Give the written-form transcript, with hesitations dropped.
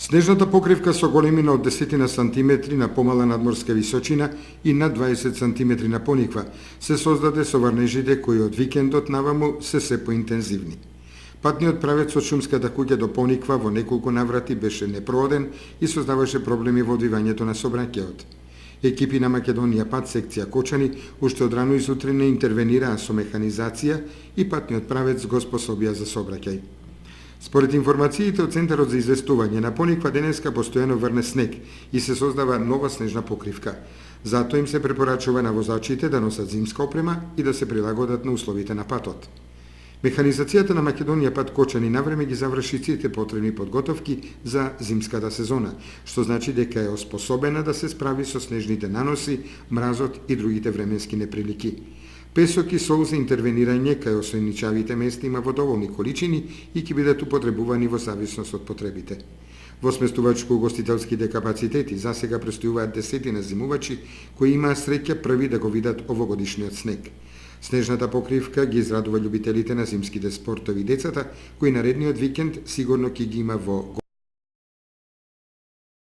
Снежната покривка со големина од 10 сантиметри на помала надморска височина и над 20 сантиметри на пониква се создаде со врнежите кои од викендот наваму се поинтензивни. Патниот правец од шумската куќа до Пониква во неколку наврати беше непрооден и создаваше проблеми во одвивањето на сообраќајот. Екипи на Македонија пат секција Кочани уште од рано изутрене интервенираа со механизација и патниот правец го способија за сообраќај. Според информациите од Центарот за известување, на Пониква денеска постојано врне снег и се создава нова снежна покривка. Затоа им се препорачува на возачите да носат зимска опрема и да се прилагодат на условите на патот. Механизацијата на Македонија пат Кочани навреме ги заврши сите потребни подготовки за зимската сезона, што значи дека е оспособена да се справи со снежните наноси, мразот и другите временски неприлики. Песок и сол за интервенирање кај осојничавите места има во доволни количини и ќе бидат употребувани во зависност од потребите. Во сместувачко-угостителските капацитети засега престојуваат десетина зимувачи кои имаа среќа први да го видат овогодишниот снег. Снежната покривка ги израдува љубителите на зимските спортови децата, кои наредниот викенд сигурно ќе ги има во